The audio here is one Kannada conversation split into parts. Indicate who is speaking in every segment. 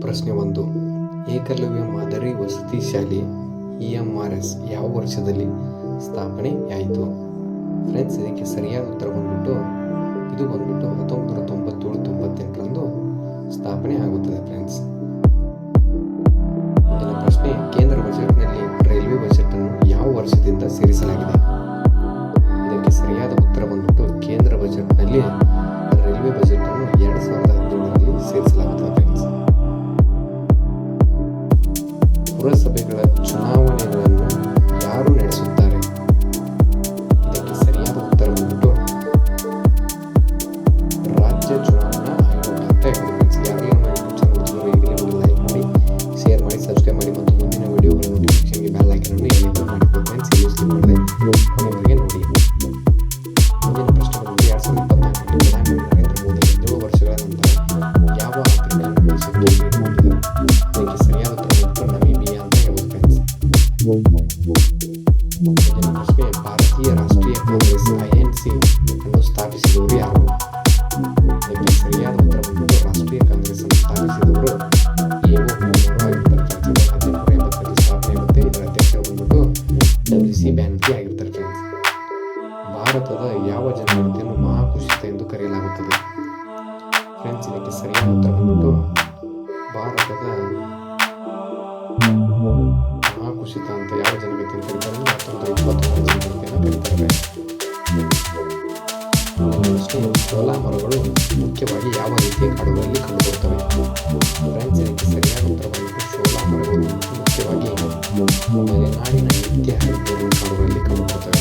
Speaker 1: ಪ್ರಶ್ನೆ 1. ಏಕಲವ್ಯ ಮಾದರಿ ವಸತಿ ಶಾಲೆ EMRS ಯಾವ ವರ್ಷದಲ್ಲಿ ಸ್ಥಾಪನೆಯಾಯಿತು? ಫ್ರೆಂಡ್ಸ್, ಇದಕ್ಕೆ ಸರಿಯಾದ ಉತ್ತರ ಇದು ಬಂದ್ಬಿಟ್ಟು 1997-98ರಂದು ಸ್ಥಾಪನೆ ಆಗುತ್ತದೆ ಫ್ರೆಂಡ್ಸ್. ಮುಂದಿನ ಪ್ರಶ್ನೆ, ಕೇಂದ್ರ ಬಜೆಟ್ನಲ್ಲಿ ರೈಲ್ವೆ ಬಜೆಟ್ ಅನ್ನು ಯಾವ ವರ್ಷದಿಂದ ಸೇರಿಸಲಾಗಿದೆ? ಇದಕ್ಕೆ ಸರಿಯಾದ ಉತ್ತರ ಕೇಂದ್ರ ಬಜೆಟ್ನಲ್ಲಿ ರೈಲ್ವೆ ಬಜೆಟ್ ಅನ್ನು 2017ರಲ್ಲಿ ಸೇರಿಸಲಾಗುತ್ತದೆ ಫ್ರೆಂಡ್ಸ್. ಪುರಸಭೆಗಳ ಚುನಾವಣೆಗಳನ್ನು ಯಾರು ನಡೆಸುತ್ತಾರೆ? ಇದಕ್ಕೆ ಸರಿಯಾದ ಉತ್ತರ ರಾಜ್ಯ ಚುನಾವಣಾ ಆಯೋಗ ಅಂತ ಹೇಳಿ ಫ್ರೆಂಡ್ಸ್. ಯಾರಿಗೆ ನಮ್ಮ ಯೂಟ್ಯೂಬ್ ಚಾನಲ್ ಈಗಲೇ ಒಂದು ಲೈಕ್ ಮಾಡಿ, ಶೇರ್ ಮಾಡಿ, ಸಬ್ಸ್ಕ್ರೈಬ್ ಮಾಡಿ ಮತ್ತು ಮುಂದಿನ ವಿಡಿಯೋಗಳ ನೋಟಿಫಿಕೇಶನ್ಗೆ ಬೆಲ್ ಐಕಾನ್ ಅನ್ನು ಎನೇಬಲ್ ಮಾಡಿಕೊಳ್ಳಿ ಫ್ರೆಂಡ್ಸ್. ಇಲ್ಲಿ ಸ್ಕಿಪ್ ಮಾಡದೆ ಕೊನೆವರೆಗೆ ನೋಡಿ. ಮುಂದಿನ ಪ್ರಶ್ನೆ 2024 ಪ್ರಧಾನಿ ನರೇಂದ್ರ ಮೋದಿ 7 ವರ್ಷಗಳ ನಂತರ ಯಾವ ಆಫ್ರಿಕನ್ ದೇಶಕ್ಕೆ ಭೇಟಿ ನೀಡಿದರು? ಇದಕ್ಕೆ ಸರಿಯಾದ ಉತ್ತರ ನಮೀಬಿಯಾ ಅಂತ ಹೇಳಬಹುದು ಫ್ರೆಂಡ್ಸ್. ಮುಂದಿನ ಪ್ರಶ್ನೆ, ಭಾರತೀಯ ರಾಷ್ಟ್ರೀಯ ಕಾಂಗ್ರೆಸ್ INC ಅನ್ನು ಸ್ಥಾಪಿಸಿದವರು ಯಾರು? ಇದಕ್ಕೆ ಸರಿಯಾದ ಉತ್ತರ ರಾಷ್ಟ್ರೀಯ ಕಾಂಗ್ರೆಸ್ ಅನ್ನು ಸ್ಥಾಪಿಸಿದವರು A.O. ಆಗಿರ್ತಾರೆ. 1980ರಲ್ಲಿ ಸ್ಥಾಪನೆ ಆಗುತ್ತೆ. ಇದರ ಅಧ್ಯಕ್ಷರು WC ಬ್ಯಾನರ್ಜಿ ಆಗಿರ್ತಾರೆ ಫ್ರೆಂಡ್ಸ್. ಭಾರತದ ಯಾವ ಜನಗಣತಿಯನ್ನು ಮಹಾಕುಸಿತ ಎಂದು ಕರೆಯಲಾಗುತ್ತದೆ? ಫ್ರೆಂಡ್ಸ್, ಇದಕ್ಕೆ ಸರಿಯಾದ ಉತ್ತರ ಭಾರತದ ಮಹಾಕುಸಿತ ಅಂತ ಯಾವ ಜನಗಣತಿಯನ್ನು ಕರೀತಾರೆ? 1921 ಜನಗಣತಿಯನ್ನು ಕರೀತಾರೆ. ಶೋಲಾ ಮರಗಳು ಮುಖ್ಯವಾಗಿ ಯಾವ ರೀತಿಯ ಕಾಡುಗಳಲ್ಲಿ ಕಂಡುಬರುತ್ತವೆ? ಫ್ರೆಂಡ್ಸ್, ಇದಕ್ಕೆ ಸರಿಯಾದ ಉತ್ತರ ಶೋಲಾ ಮರಗಳು ಮುಖ್ಯವಾಗಿ ಮಲೆನಾಡಿನ ನಿತ್ಯ ಹರಿದ್ವರ್ಣ ಕಾಡುಗಳಲ್ಲಿ ಕಂಡುಬರುತ್ತವೆ.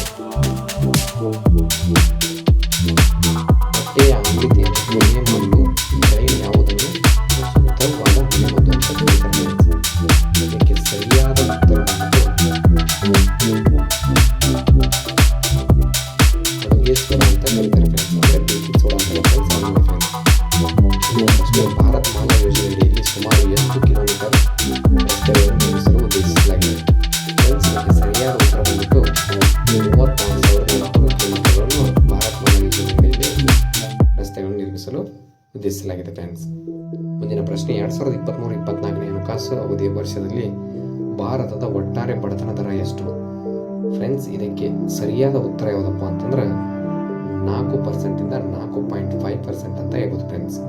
Speaker 1: ಹೊಟ್ಟೆಯ ಆಮ್ಲತೆಯನ್ನು ಕಡಿಮೆ ಮಾಡಲು ಜೈನ್ ಯಾವುದನ್ನು ಶುದ್ಧವಾದ ಮನೆಮದ್ದು ಅಂತ ಕರೀತಾರೆ? ಇದಕ್ಕೆ ಸರಿಯಾದ ಉತ್ತರ ಅಡುಗೇಶ್ವರ ಅಂತ ಕರೀತಾರೆ ಫ್ರೆಂಡ್ಸ್. ಅಂದರೆ ಬೇಕಿಂಗ್ ಸೋಡಾ ಅಂತ ಫ್ರೆಂಡ್ಸ್. ಭಾರತ್ ಮಾಲಾ ಯೋಜನೆಯಲ್ಲಿ ಸುಮಾರು ಎಷ್ಟು ಕಿಲೋಮೀಟರ್ ರಸ್ತೆಗಳನ್ನು ನಿರ್ಮಿಸಲು ಉದ್ದೇಶಿಸಲಾಗಿದೆ? ಫ್ರೆಂಡ್ಸ್, ಇದಕ್ಕೆ ಸರಿಯಾದ ಉತ್ತರ 34,700 ಕಿಲೋಮೀಟರ್ಗಳನ್ನು ಭಾರತ್ ಮಾಲಾ ಯೋಜನೆಯಲ್ಲಿ ರಸ್ತೆಗಳನ್ನು ನಿರ್ಮಿಸಲು ಉದ್ದೇಶಿಸಲಾಗಿದೆ ಫ್ರೆಂಡ್ಸ್. ಮುಂದಿನ ಪ್ರಶ್ನೆ, 2023-24ನೇ ಹಣಕಾಸು ಅವಧಿಯ ವರ್ಷದಲ್ಲಿ ಭಾರತದ ಒಟ್ಟಾರೆ ಬಡತನ ದರ ಎಷ್ಟು? ಫ್ರೆಂಡ್ಸ್, ಇದಕ್ಕೆ ಸರಿಯಾದ ಉತ್ತರ ಯಾವುದಪ್ಪ ಅಂತಂದ್ರೆ 4% ಇಂದ 4.5% ಅಂತ ಹೇಳ್ಬೋದು ಫ್ರೆಂಡ್ಸ್.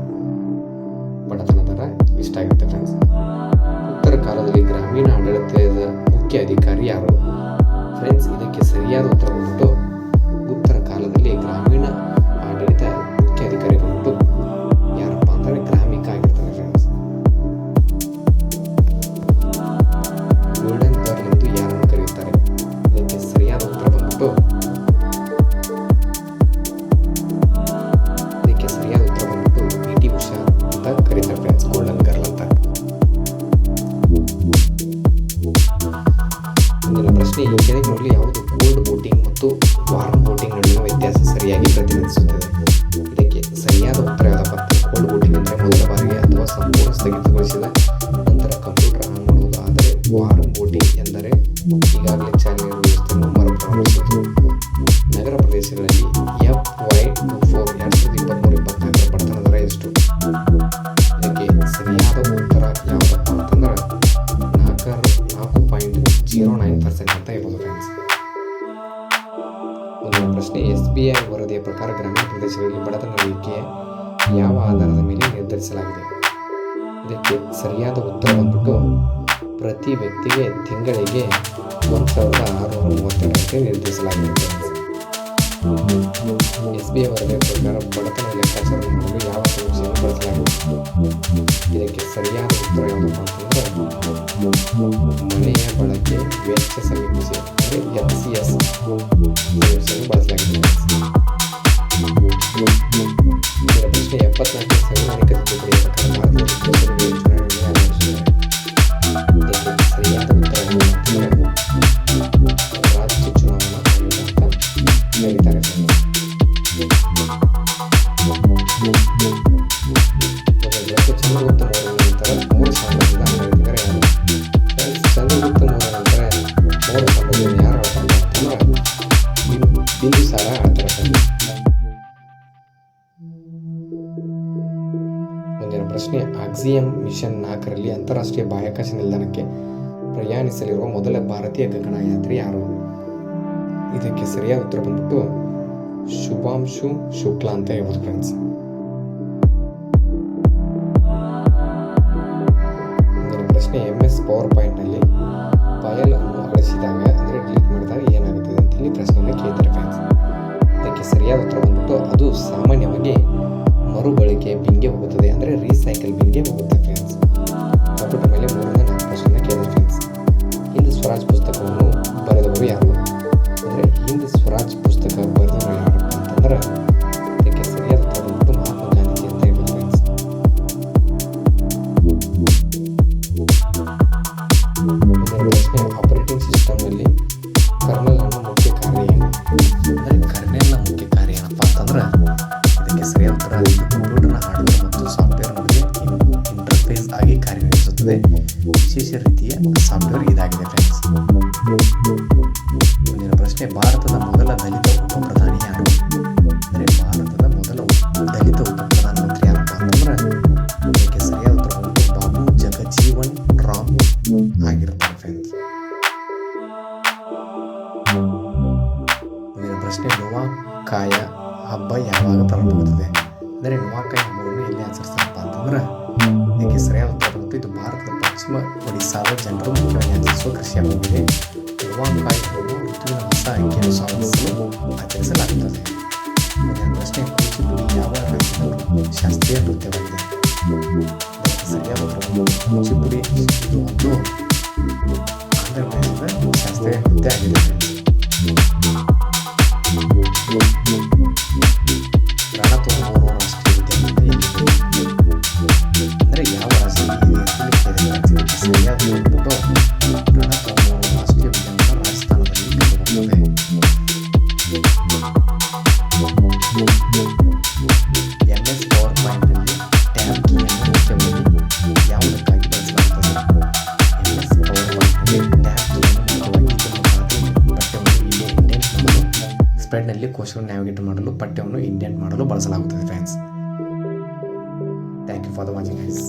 Speaker 1: ಬಡತನ ದರ ಇಷ್ಟಾಗುತ್ತೆ ಫ್ರೆಂಡ್ಸ್. ಉತ್ತರ ಕಾಲದಲ್ಲಿ ಗ್ರಾಮೀಣ ಆಡಳಿತದ ಮುಖ್ಯ ಅಧಿಕಾರಿ ಯಾರು? ಫ್ರೆಂಡ್ಸ್, ಇದಕ್ಕೆ ಸರಿಯಾದ ಉತ್ತರ ಉತ್ತರ ಕಾಲದಲ್ಲಿ ಗ್ರಾಮೀಣ ಆಡಳಿತ ಮುಖ್ಯ ಅಧಿಕಾರಿ ಯಾರಪ್ಪ ಅಂತಂದ್ರೆ ಗ್ರಾಮಿಕ ಆಗಿರ್ತಾರೆ ಫ್ರೆಂಡ್ಸ್. ಗೋಲ್ಡನ್ ಗರ್ಲ್ ಎಂದು ಯಾರನ್ನು ಕರೆಯುತ್ತಾರೆ? ಇದಕ್ಕೆ ಸರಿಯಾದ ಉತ್ತರ ಇದಕ್ಕೆ ಸರಿಯಾದ ಉತ್ತರ PT ಉಷಾ ಅಂತ ಕರೀತಾರೆ ಫ್ರೆಂಡ್ಸ್. ಗೋಲ್ಡನ್ ಗರ್ಲ್ ಅಂತ. ಮುಂದಿನ ಪ್ರಶ್ನೆ, ಈ ಕೆಳಗೆ ನೋಡಿ ಯಾವುದು ಕೋಲ್ಡ್ ಬೋಟಿಂಗ್ ಮತ್ತು ವಾರ್ಮ್ ಬೋಟಿಂಗ್ ನಡುವಿನ ವ್ಯತ್ಯಾಸ ಸರಿಯಾಗಿ ಪ್ರತಿನಿಧಿಸುತ್ತದೆ? ಇದಕ್ಕೆ ಸರಿಯಾದ ಉತ್ತರ ಯಾವುದಪ್ಪ? ಕೋಲ್ಡ್ ಬೋಟಿಂಗ್ ಅಂದರೆ ಮೊದಲ ಬಾರಿಗೆ ಅಥವಾ ಸಂಪೂರ್ಣ ಸ್ಥಗಿತಗೊಳಿಸಿದ ನಂತರ ಕಂಪ್ಯೂಟರ್ ಆನ್ ಮಾಡುವುದು. ಆದರೆ ವಾರ್ಮ್ ಬೋಟಿಂಗ್ ಎಂದರೆ ಈಗಾಗಲೇ ಚಾಲನೆ ವ್ಯವಸ್ಥೆಯನ್ನು ಮರುಪ್ರಾರಂಭಿಸುವುದು. ನಗರ ಪ್ರದೇಶಗಳಲ್ಲಿ FY24 2023-24 ಬಡತನ ದರ ಎಷ್ಟು? ಇದಕ್ಕೆ ಸರಿಯಾದ ಉತ್ತರ ಯಾವುದಪ್ಪ ಅಂತಂದ್ರೆ 4.09% ಅಂತ ಹೇಳ್ಬೋದು ಫ್ರೆಂಡ್ಸ್. ಮುಂದಿನ ಪ್ರಶ್ನೆ, SBI ವರದಿಯ ಪ್ರಕಾರ ಗ್ರಾಮೀಣ ಪ್ರದೇಶಗಳಲ್ಲಿ ಬಡತನ ರೇಖೆಯ ಯಾವ ಆಧಾರದ ಮೇಲೆ ನಿರ್ಧರಿಸಲಾಗಿದೆ? ಇದಕ್ಕೆ ಸರಿಯಾದ ಉತ್ತರ ಪ್ರತಿ ವ್ಯಕ್ತಿಗೆ ತಿಂಗಳಿಗೆ 1,632 ನಿರ್ಧರಿಸಲಾಗಿದೆ. SBI ವರದಿಯ ಪ್ರಕಾರ ಬಡತನ ಲೆಕ್ಕಾಚಾರ ಮಾಡಲು ಯಾವ ಸಮೀಕ್ಷೆಯನ್ನು ಬಳಸಲಾಗಿದೆ? ಇದಕ್ಕೆ ಸರಿಯಾದ ಉತ್ತರ ಯಾವುದಪ್ಪ ಅಂತಂದ್ರೆ ಮನೆಯ ಬಳಕೆ ವೆಚ್ಚ ಸಮೀಕ್ಷೆ ಅಂದರೆ FCS ಸಮೀಕ್ಷೆಯನ್ನು ಬಳಸಲಾಗಿದೆ. ಇದರ ಪ್ರಶ್ನೆ, 74ನೇ ಸಂವಿಧಾನಿಕ ತಿದ್ದುಪಡಿಯ ಪ್ರಕಾರ ಭಾರತದಲ್ಲಿ ಇದಕ್ಕೆ ಸರಿಯಾದ ಉತ್ತರ ರಾಜ್ಯ ಚುನಾವಣಾ ಆಯೋಗ ಅಂತ ಹೇಳಿದ್ದಾರೆ. ಚಂದ್ರಗುಪ್ತ ಮೌರ್ಯನ ನಂತರ 3 ಸಾಮ್ರಾಜ್ಯದ ಆಡಳಿತಗಾರ ಯಾರು? ಚಂದ್ರಗುಪ್ತ ಮೌರ್ಯನ ನಂತರ 3 ಸಾಮ್ರಾಜ್ಯವನ್ನು ಯಾರು ಆಳ್ತಾರೆ ಅಂತಂದ್ರೆ ಬಿಂದುಸಾರ ಆಳ್ತಾರೆ. ಮುಂದಿನ ಪ್ರಶ್ನೆ, ಆಕ್ಸಿಯಮ್ ಮಿಷನ್ 4ರಲ್ಲಿ ಅಂತಾರಾಷ್ಟ್ರೀಯ ಬಾಹ್ಯಾಕಾಶ ನಿಲ್ದಾಣಕ್ಕೆ ಪ್ರಯಾಣಿಸಲಿರುವ ಮೊದಲ ಭಾರತೀಯ ಗಗನಯಾತ್ರಿ ಯಾರು? ಇದಕ್ಕೆ ಸರಿಯಾದ ಉತ್ತರ ಬಂದ್ಬಿಟ್ಟು ಶುಭಾಂಶು ಶುಕ್ಲಾ ಅಂತ ಹೇಳ್ಬೋದು ಫ್ರೆಂಡ್ಸ್. ಮುಂದಿನ ಪ್ರಶ್ನೆ, MS ಪವರ್ ಪಾಯಿಂಟ್ನಲ್ಲಿ ಫೈಲ್ ಅನ್ನು ಅಳಿಸಿದಾಗ ಅಂದರೆ ಡಿಲೀಟ್ ಮಾಡಿದಾಗ ಏನಾಗುತ್ತದೆ ಅಂತ ಹೇಳಿ ಪ್ರಶ್ನೆಯನ್ನು ಕೇಳ್ತಾರೆ ಫ್ರೆಂಡ್ಸ್. ಇದಕ್ಕೆ ಸರಿಯಾದ ಉತ್ತರ ಬಂದ್ಬಿಟ್ಟು ಅದು ಸಾಮಾನ್ಯವಾಗಿ ಮರುಬಳಕೆ ಬಿನ್ಗೆ ಹೋಗುತ್ತದೆ, ಅಂದರೆ ರೀಸೈಕಲ್ ಬಿನ್ಗೆ ಹೋಗುತ್ತೆ ಫ್ರೆಂಡ್ಸ್. ಕಂಪ್ಯೂಟರ್ ಮೇಲೆ 3-4 ಪ್ರಶ್ನೆ ಕೇಳಿದೆ ಫ್ರೆಂಡ್ಸ್. ಹಿಂದ್ ಸ್ವರಾಜ್ ಪುಸ್ತಕವನ್ನು ಬರೆದವರು ಯಾರು? ಅಂದರೆ ಹಿಂದ್ ಸ್ವರಾಜ್ ಪುಸ್ತಕ ಬರೆದವರು ಯಾರಪ್ಪ ಅಂತಂದ್ರೆ ಇದಕ್ಕೆ ಸರಿಯಾದ ಉತ್ತರ ಬಂದ್ಬಿಟ್ಟು ಮಹಾತ್ಮ ಗಾಂಧೀಜಿ ಅಂತ ಹೇಳ್ಬೋದು ಫ್ರೆಂಡ್ಸ್. ಪ್ರಶ್ನೆ, ಆಪರೇಟಿಂಗ್ ಸಿಸ್ಟಮ್ನಲ್ಲಿ ಕರ್ನಲ್ನ ಮುಖ್ಯ ಕಾರ್ಯ ಏನು? ಅಂದರೆ ಕರ್ನೆಲ್ನ ಮುಖ್ಯ ಕಾರ್ಯ ಏನಪ್ಪ ಅಂತಂದ್ರೆ ಇದಕ್ಕೆ ಸರಿಯಾದ ಉತ್ತರ ಕಂಪ್ಯೂಟರ್ನ ಹಾರ್ಡ್ವೇರ್ ಮತ್ತು ಸಾಫ್ಟ್ವೇರ್ ನಡುವೆ ಇಂಟರ್ಫೇಸ್ ಆಗಿ ಕಾರ್ಯನಿರ್ವಹಿಸುತ್ತದೆ. ವಿಶೇಷ ರೀತಿಯ ಸಾಫ್ಟ್ವೇರ್ ಇದಾಗಿದೆ ಫ್ರೆಂಡ್ಸ್. ಮುಂದಿನ ಪ್ರಶ್ನೆ, ಭಾರತದ ಮೊದಲ ದಲಿತ ಉಪಪ್ರಧಾನಿ ಯಾರು? ಅಂದರೆ ಭಾರತದ ಮೊದಲ ದಲಿತ ಉಪಪ್ರಧಾನಮಂತ್ರಿ ಯಾರಪ್ಪ ಅಂತಂದ್ರೆ ಇದಕ್ಕೆ ಸರಿಯಾದ ಉತ್ತರ ಬಾಬು ಜಗಜೀವನ್ ರಾಮ್ ಆಗಿರ್ತಾರೆ ಫ್ರೆಂಡ್ಸ್. ಮುಂದಿನ ಪ್ರಶ್ನೆ, ನುವಾಖಾಯ ಹಬ್ಬ ಯಾವಾಗ ಪ್ರಾರಂಭವಾಗುತ್ತದೆ? ಅಂದರೆ ನುವಾಖಾಯ ಹಬ್ಬವನ್ನು ಎಲ್ಲಿ ಆಚರಿಸ್ತಾರಪ್ಪ ಅಂತಂದ್ರೆ ಇದಕ್ಕೆ ಸರಿಯಾದ ಉತ್ತರ ಬಂತು ಇದು ಭಾರತದ ಪಶ್ಚಿಮ ಒಡಿಸ್ಸಾದ ಜನರು ಮುಖ್ಯವಾಗಿ ಆಚರಿಸುವ ಕೃಷಿ ಹಬ್ಬವಿದೆ. ನುವಾಖಾಯ ಹಬ್ಬವು ಋತುವಿನ ಹೊಸ ಅಂಕಿಯನ್ನು ಸ್ವಾಗತಿಸಲು ಆಚರಿಸಲಾಗುತ್ತದೆ. ಮುಂದಿನ ಪ್ರಶ್ನೆ, ಕೂಚಿಪುಡಿ ಯಾವ ರಾಜ್ಯದ ಶಾಸ್ತ್ರೀಯ ನೃತ್ಯವಾಗಿದೆ? ಇದಕ್ಕೆ ಸರಿಯಾದ ಉತ್ತರ ಕೂಚಿಪುಡಿ ಇದು ಒಂದು ಆಂಧ್ರ ಪ್ರದೇಶದ ಶಾಸ್ತ್ರೀಯ ನೃತ್ಯ ಆಗಿದೆ. ರಣತೋಮೂರು ರಾಷ್ಟ್ರೀಯ ಉದ್ಯಾನವನ ಅಂದರೆ ಯಾವ ರಾಜ್ಯದಲ್ಲಿ ಇದಕ್ಕೆ ಸರಿಯಾದ ಉತ್ತರ ರಣತೋಮೂರು ರಾಷ್ಟ್ರೀಯ ಉದ್ಯಾನವನ ರಾಜಸ್ಥಾನದಲ್ಲಿ ಕಂಡುಬರುತ್ತದೆ. MS ಪವರ್ ಪಾಯಿಂಟ್ನಲ್ಲಿ ಟ್ಯಾಬ್ ಕೀಯನ್ನು ಮುಖ್ಯವಾಗಿ ಯಾವುದಕ್ಕಾಗಿ ಬಳಸಲಾಗುತ್ತದೆ? MS ಪವರ್ ಪಾಯಿಂಟ್ನಲ್ಲಿ ಟ್ಯಾಬ್ ಕೀಯನ್ನು ಮುಖ್ಯವಾಗಿ ಪಠ್ಯವನ್ನು ಇಂಡೆಂಟ್ ಮಾಡಲು, ಸ್ಪ್ರೆಡ್ನಲ್ಲಿ ಕೋಶವನ್ನು ನ್ಯಾವಿಗೇಟ್ ಮಾಡಲು, ಪಠ್ಯವನ್ನು ಇಂಡೆಂಟ್ ಮಾಡಲು ಬಳಸಲಾಗುತ್ತದೆ friends. Thank you for the watching guys.